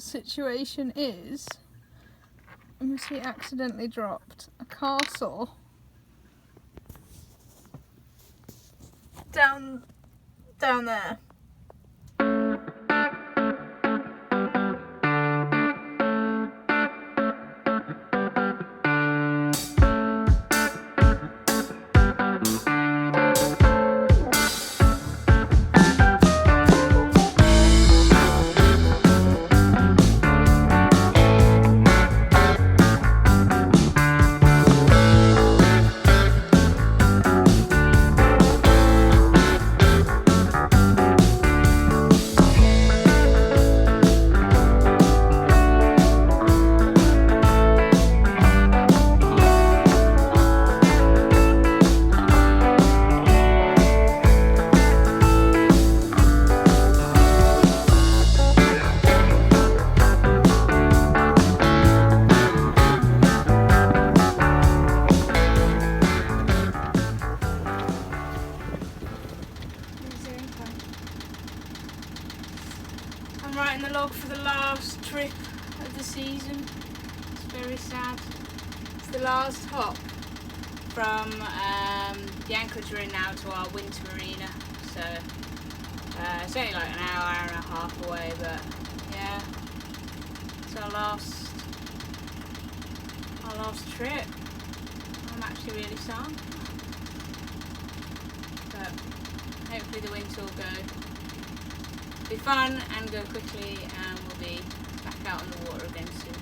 situation is, unless we accidentally dropped a castle down there. I'm writing the log for the last trip of the season. It's very sad. It's the last hop from the anchorage we're in now to our winter marina. So it's only like an hour and a half away, but yeah, it's our last trip. I'm actually really sad, but hopefully the winter will be fun and go quickly, and we'll be back out on the water again soon.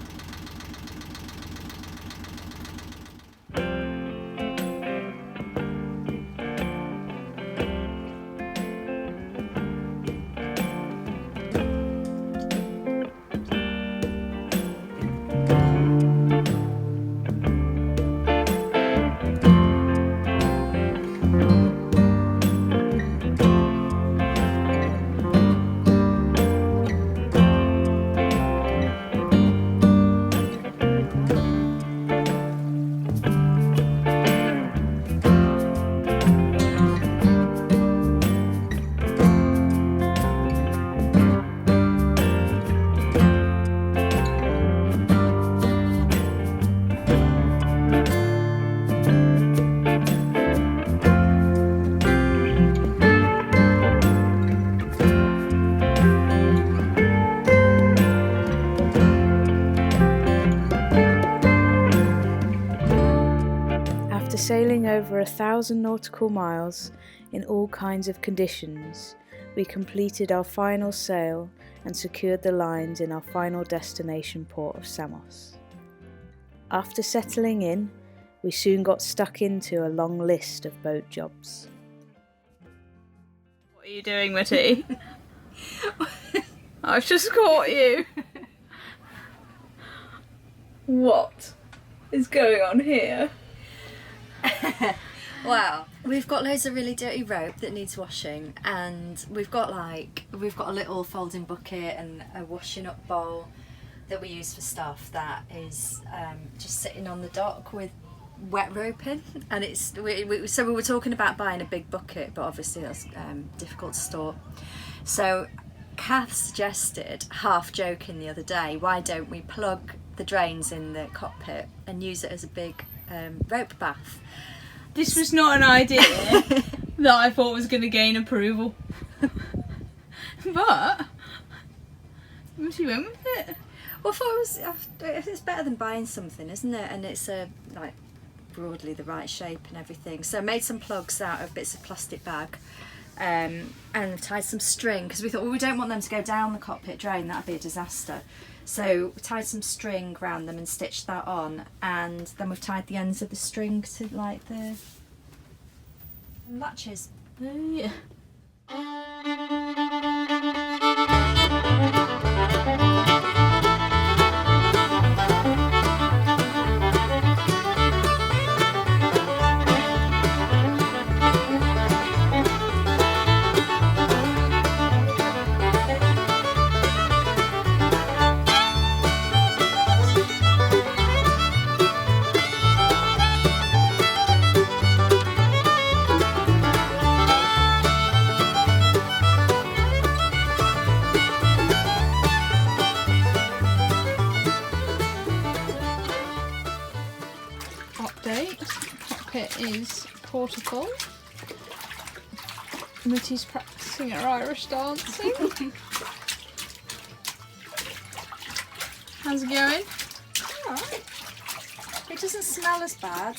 Sailing over 1,000 nautical miles in all kinds of conditions, we completed our final sail and secured the lines in our final destination port of Samos. After settling in, we soon got stuck into a long list of boat jobs. What are you doing, Matty? I've just caught you. What is going on here? Well, we've got loads of really dirty rope that needs washing, and we've got a little folding bucket and a washing up bowl that we use for stuff that is just sitting on the dock with wet rope in, and so we were talking about buying a big bucket, but obviously that's difficult to store. So Kath suggested, half joking the other day, why don't we plug the drains in the cockpit and use it as a big rope bath. This was not an idea that I thought was going to gain approval. But she went with it. Well, I thought it's better than buying something, isn't it? And it's like broadly the right shape and everything. So I made some plugs out of bits of plastic bag, and tied some string, because we thought, well, we don't want them to go down the cockpit drain, that'd be a disaster. So we tied some string around them and stitched that on, and then we've tied the ends of the string to like the latches. Oh yeah. great. Cockpit is portable. Mitty's practicing her Irish dancing. How's it going? Alright. It doesn't smell as bad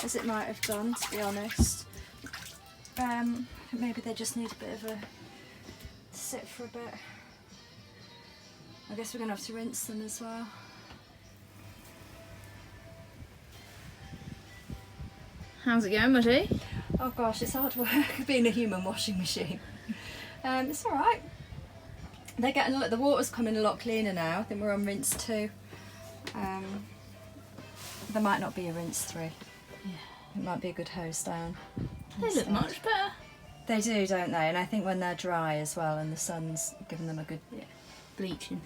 as it might have done, to be honest. Maybe they just need a bit of a sit for a bit. I guess we're going to have to rinse them as well. How's it going, Muddy? Oh gosh, it's hard work being a human washing machine. It's alright. They're getting the water's coming a lot cleaner now. I think we're on rinse 2. There might not be a rinse 3. Yeah. It might be a good hose down. They look much better. They do, don't they? And I think when they're dry as well and the sun's giving them a good Bleaching.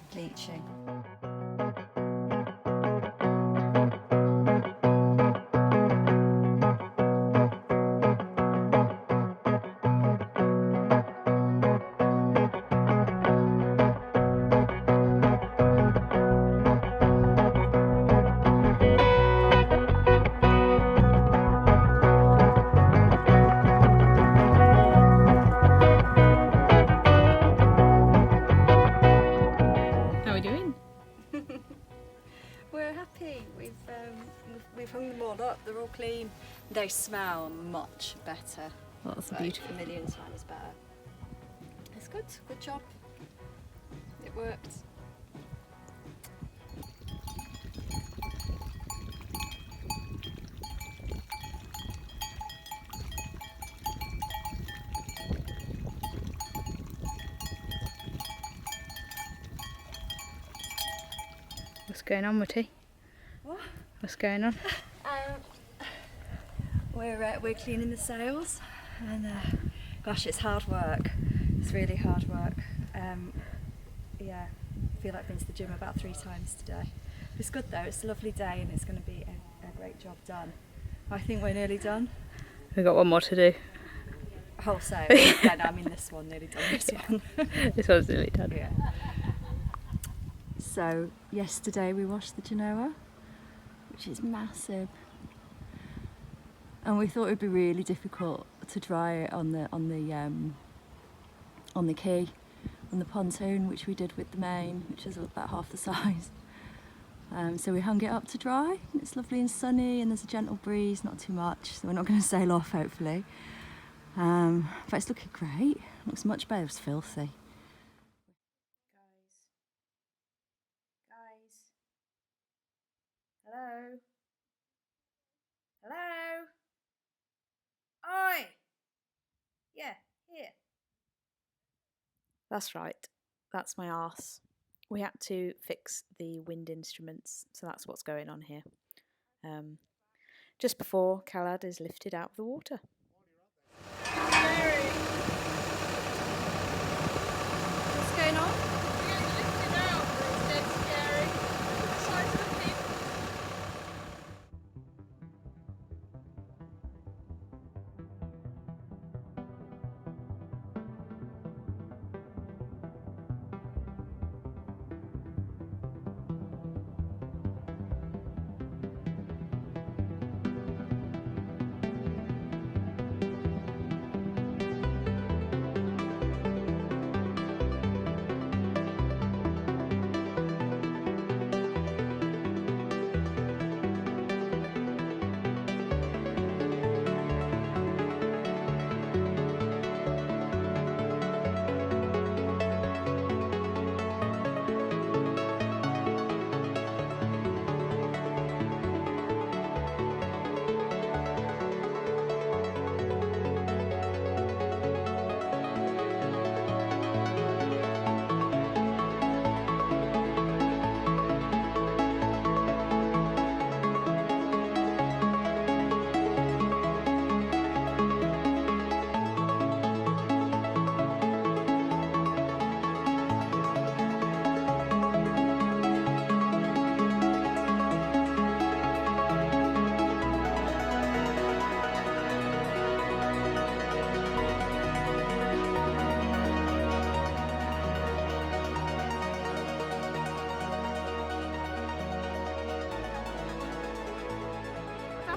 How are we doing? We're happy. We've hung them all up. They're all clean. They smell much better. That's Like, beautiful. A million times better. It's good. Good job. It worked. What's going on, Muddy? What? What's going on? We're cleaning the sails, and gosh, it's hard work. It's really hard work. Yeah, I feel like I've been to the gym about 3 times today. It's good though. It's a lovely day, and it's going to be a great job done. I think we're nearly done. We've got one more to do. Whole sail. Yeah, no, I mean this one nearly done. This one. This one's nearly done. Yeah. So yesterday we washed the Genoa, which is massive, and we thought it'd be really difficult to dry it on the quay, on the pontoon, which we did with the main, which is about half the size. So we hung it up to dry. It's lovely and sunny, and there's a gentle breeze, not too much, so we're not going to sail off hopefully. But it's looking great. It looks much better. It's filthy. Guys. Hello? Hello? Oi! Yeah, here. That's right. That's my arse. We had to fix the wind instruments, so that's what's going on here. Just before Caladh is lifted out of the water. What's going on?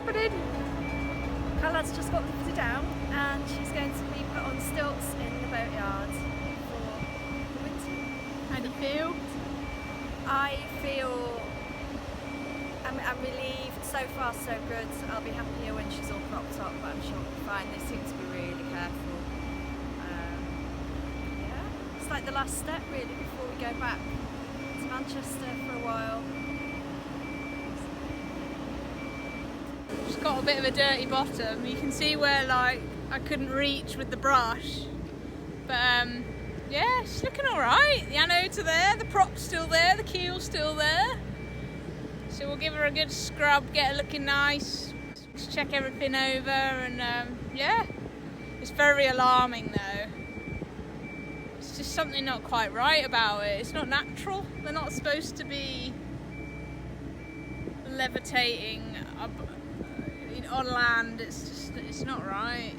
happening? Caladd's just got lifted down and she's going to be put on stilts in the boatyard for the winter. How do you feel? I feel I'm relieved. So far so good. I'll be happier when she's all propped up, but I'm sure we'll be fine. They seem to be really careful. Yeah, it's like the last step really before we go back to Manchester for a while. It's got a bit of a dirty bottom. You can see where like I couldn't reach with the brush, but yeah, she's looking all right. The anodes are there, the prop's still there, the keel's still there. So we'll give her a good scrub, get her looking nice, just check everything over, and yeah, it's very alarming though. It's just something not quite right about it. It's not natural. They're not supposed to be levitating up on land. It's not right.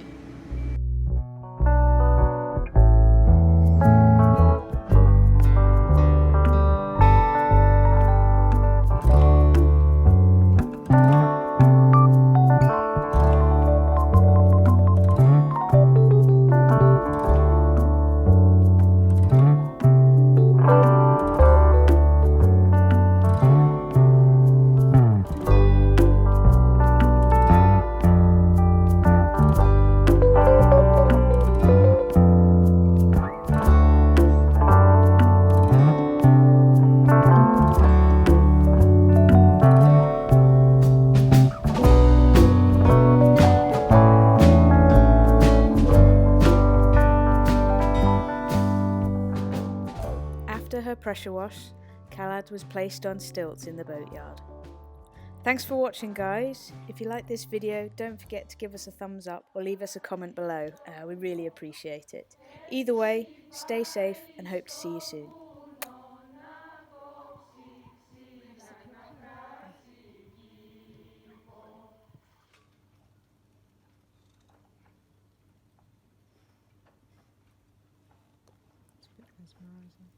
After her pressure wash, Caladh was placed on stilts in the boatyard. Thanks for watching, guys. If you like this video, don't forget to give us a thumbs up or leave us a comment below. We really appreciate it. Either way, stay safe and hope to see you soon. It's a bit mesmerising.